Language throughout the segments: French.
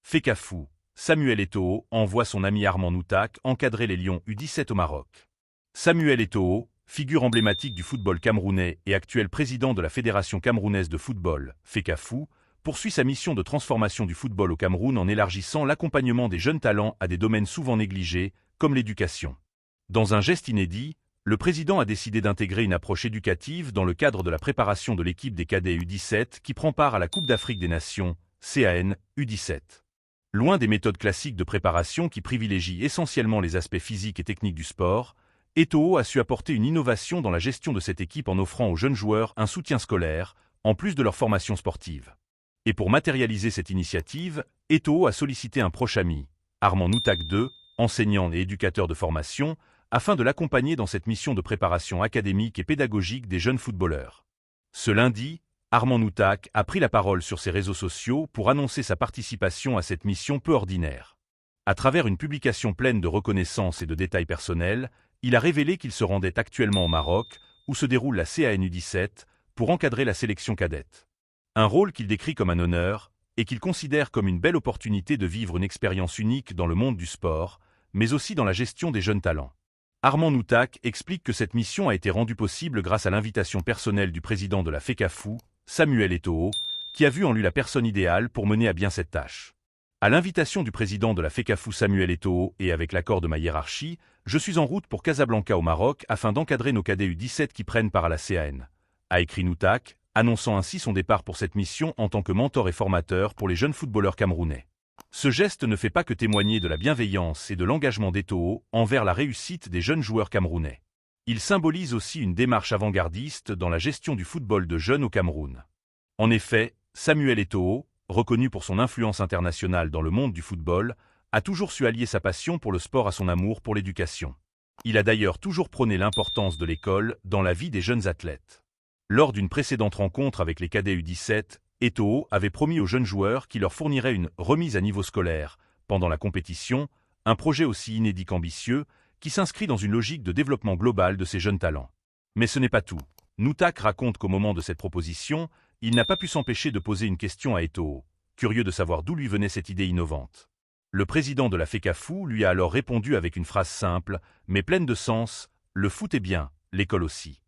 Fekafou, Samuel Eto'o envoie son ami Armand Noutak encadrer les Lions U17 au Maroc. Samuel Eto'o, figure emblématique du football camerounais et actuel président de la Fédération camerounaise de football, Fekafou, poursuit sa mission de transformation du football au Cameroun en élargissant l'accompagnement des jeunes talents à des domaines souvent négligés, comme l'éducation. Dans un geste inédit, le président a décidé d'intégrer une approche éducative dans le cadre de la préparation de l'équipe des cadets U17 qui prend part à la Coupe d'Afrique des Nations, CAN, U17. Loin des méthodes classiques de préparation qui privilégient essentiellement les aspects physiques et techniques du sport, Eto'o a su apporter une innovation dans la gestion de cette équipe en offrant aux jeunes joueurs un soutien scolaire, en plus de leur formation sportive. Et pour matérialiser cette initiative, Eto'o a sollicité un proche ami, Armand Noutak II, enseignant et éducateur de formation, afin de l'accompagner dans cette mission de préparation académique et pédagogique des jeunes footballeurs. Ce lundi, Armand Noutak a pris la parole sur ses réseaux sociaux pour annoncer sa participation à cette mission peu ordinaire. À travers une publication pleine de reconnaissance et de détails personnels, il a révélé qu'il se rendait actuellement au Maroc, où se déroule la CAN U17, pour encadrer la sélection cadette. Un rôle qu'il décrit comme un honneur, et qu'il considère comme une belle opportunité de vivre une expérience unique dans le monde du sport, mais aussi dans la gestion des jeunes talents. Armand Noutak explique que cette mission a été rendue possible grâce à l'invitation personnelle du président de la Fekafou, Samuel Eto'o, qui a vu en lui la personne idéale pour mener à bien cette tâche. À l'invitation du président de la Fekafou Samuel Eto'o et avec l'accord de ma hiérarchie, je suis en route pour Casablanca au Maroc afin d'encadrer nos cadets U17 qui prennent part à la CAN, a écrit Noutak, annonçant ainsi son départ pour cette mission en tant que mentor et formateur pour les jeunes footballeurs camerounais. Ce geste ne fait pas que témoigner de la bienveillance et de l'engagement d'Eto'o envers la réussite des jeunes joueurs camerounais. Il symbolise aussi une démarche avant-gardiste dans la gestion du football de jeunes au Cameroun. En effet, Samuel Eto'o, reconnu pour son influence internationale dans le monde du football, a toujours su allier sa passion pour le sport à son amour pour l'éducation. Il a d'ailleurs toujours prôné l'importance de l'école dans la vie des jeunes athlètes. Lors d'une précédente rencontre avec les cadets U17, Eto'o avait promis aux jeunes joueurs qu'il leur fournirait une remise à niveau scolaire pendant la compétition, un projet aussi inédit qu'ambitieux, qui s'inscrit dans une logique de développement global de ces jeunes talents. Mais ce n'est pas tout. Noutak raconte qu'au moment de cette proposition, il n'a pas pu s'empêcher de poser une question à Eto'o, curieux de savoir d'où lui venait cette idée innovante. Le président de la Fekafou lui a alors répondu avec une phrase simple, mais pleine de sens, « Le foot est bien, l'école aussi ».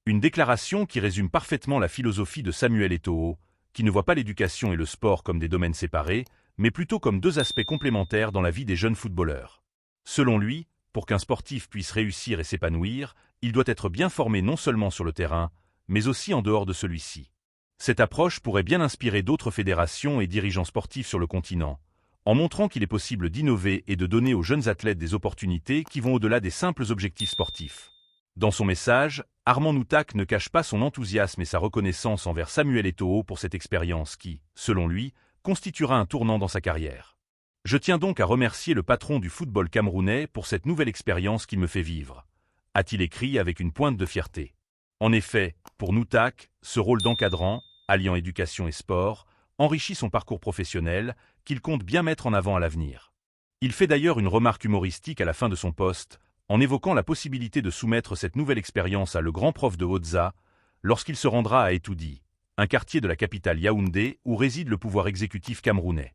Une déclaration qui résume parfaitement la philosophie de Samuel Eto'o, qui ne voit pas l'éducation et le sport comme des domaines séparés, mais plutôt comme deux aspects complémentaires dans la vie des jeunes footballeurs. Selon lui, pour qu'un sportif puisse réussir et s'épanouir, il doit être bien formé non seulement sur le terrain, mais aussi en dehors de celui-ci. Cette approche pourrait bien inspirer d'autres fédérations et dirigeants sportifs sur le continent, en montrant qu'il est possible d'innover et de donner aux jeunes athlètes des opportunités qui vont au-delà des simples objectifs sportifs. Dans son message, Armand Noutak ne cache pas son enthousiasme et sa reconnaissance envers Samuel Eto'o pour cette expérience qui, selon lui, constituera un tournant dans sa carrière. Je tiens donc à remercier le patron du football camerounais pour cette nouvelle expérience qu'il me fait vivre, a-t-il écrit avec une pointe de fierté. En effet, pour Noutak, ce rôle d'encadrant, alliant éducation et sport, enrichit son parcours professionnel, qu'il compte bien mettre en avant à l'avenir. Il fait d'ailleurs une remarque humoristique à la fin de son post, en évoquant la possibilité de soumettre cette nouvelle expérience à le grand prof de Hautza, lorsqu'il se rendra à Etoudi, un quartier de la capitale Yaoundé où réside le pouvoir exécutif camerounais.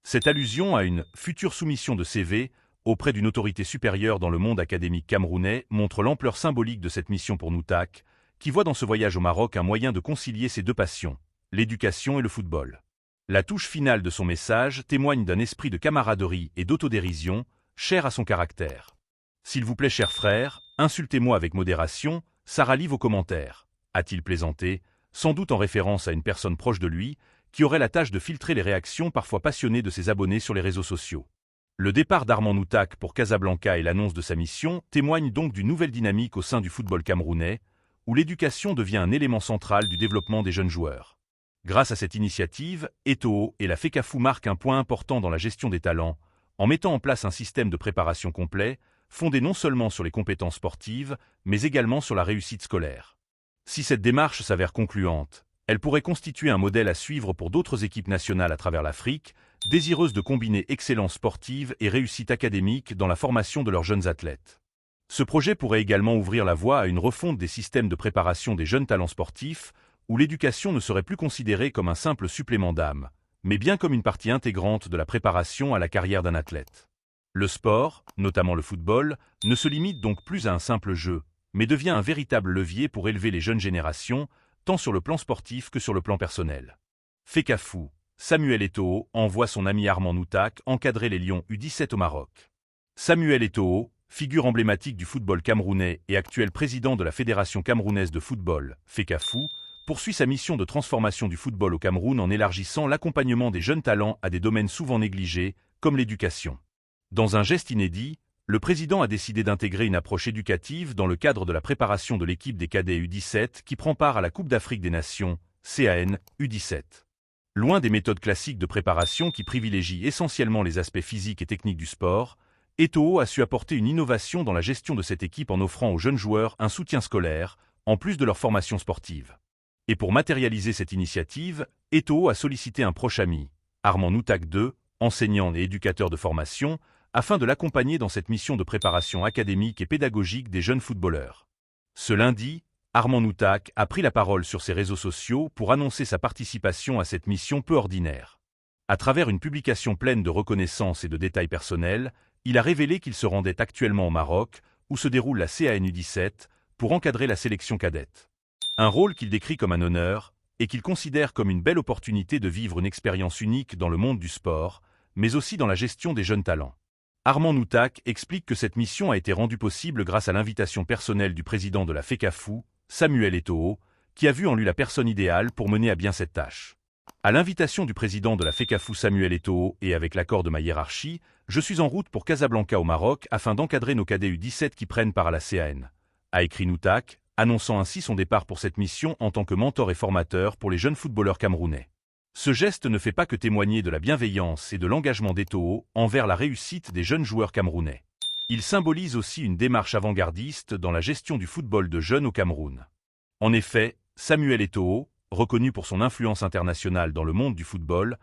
Cette allusion à une future soumission de CV auprès d'une autorité supérieure dans le monde académique camerounais montre l'ampleur symbolique de cette mission pour Noutak, qui voit dans ce voyage au Maroc un moyen de concilier ses deux passions, l'éducation et le football. La touche finale de son message témoigne d'un esprit de camaraderie et d'autodérision, cher à son caractère. S'il vous plaît, chers frères, insultez-moi avec modération, ça rallie vos commentaires, a-t-il plaisanté, sans doute en référence à une personne proche de lui, qui aurait la tâche de filtrer les réactions parfois passionnées de ses abonnés sur les réseaux sociaux. Le départ d'Armand Noutak pour Casablanca et l'annonce de sa mission témoignent donc d'une nouvelle dynamique au sein du football camerounais, où l'éducation devient un élément central du développement des jeunes joueurs. Grâce à cette initiative, Eto'o et la Fekafou marquent un point important dans la gestion des talents, en mettant en place un système de préparation complet, fondé non seulement sur les compétences sportives, mais également sur la réussite scolaire. Si cette démarche s'avère concluante, elle pourrait constituer un modèle à suivre pour d'autres équipes nationales à travers l'Afrique, désireuses de combiner excellence sportive et réussite académique dans la formation de leurs jeunes athlètes. Ce projet pourrait également ouvrir la voie à une refonte des systèmes de préparation des jeunes talents sportifs, où l'éducation ne serait plus considérée comme un simple supplément d'âme, mais bien comme une partie intégrante de la préparation à la carrière d'un athlète. Le sport, notamment le football, ne se limite donc plus à un simple jeu, mais devient un véritable levier pour élever les jeunes générations, tant sur le plan sportif que sur le plan personnel. Fekafou, Samuel Eto'o envoie son ami Armand Noutak encadrer les Lions U17 au Maroc. Samuel Eto'o, figure emblématique du football camerounais et actuel président de la Fédération camerounaise de football, Fekafou, poursuit sa mission de transformation du football au Cameroun en élargissant l'accompagnement des jeunes talents à des domaines souvent négligés, comme l'éducation. Dans un geste inédit, le président a décidé d'intégrer une approche éducative dans le cadre de la préparation de l'équipe des cadets U17 qui prend part à la Coupe d'Afrique des Nations, CAN, U17. Loin des méthodes classiques de préparation qui privilégient essentiellement les aspects physiques et techniques du sport, Eto'o a su apporter une innovation dans la gestion de cette équipe en offrant aux jeunes joueurs un soutien scolaire, en plus de leur formation sportive. Et pour matérialiser cette initiative, Eto'o a sollicité un proche ami, Armand Noutak II, enseignant et éducateur de formation, afin de l'accompagner dans cette mission de préparation académique et pédagogique des jeunes footballeurs. Ce lundi, Armand Noutak a pris la parole sur ses réseaux sociaux pour annoncer sa participation à cette mission peu ordinaire. À travers une publication pleine de reconnaissance et de détails personnels, il a révélé qu'il se rendait actuellement au Maroc, où se déroule la CAN U17, pour encadrer la sélection cadette. Un rôle qu'il décrit comme un honneur, et qu'il considère comme une belle opportunité de vivre une expérience unique dans le monde du sport, mais aussi dans la gestion des jeunes talents. Armand Noutak explique que cette mission a été rendue possible grâce à l'invitation personnelle du président de la Fekafou, Samuel Eto'o, qui a vu en lui la personne idéale pour mener à bien cette tâche. À l'invitation du président de la Fekafou Samuel Eto'o et avec l'accord de ma hiérarchie, je suis en route pour Casablanca au Maroc afin d'encadrer nos cadets U17 qui prennent part à la CAN, a écrit Noutak, annonçant ainsi son départ pour cette mission en tant que mentor et formateur pour les jeunes footballeurs camerounais. Ce geste ne fait pas que témoigner de la bienveillance et de l'engagement d'Eto'o envers la réussite des jeunes joueurs camerounais. Il symbolise aussi une démarche avant-gardiste dans la gestion du football de jeunes au Cameroun. En effet, Samuel Eto'o, reconnu pour son influence internationale dans le monde du football,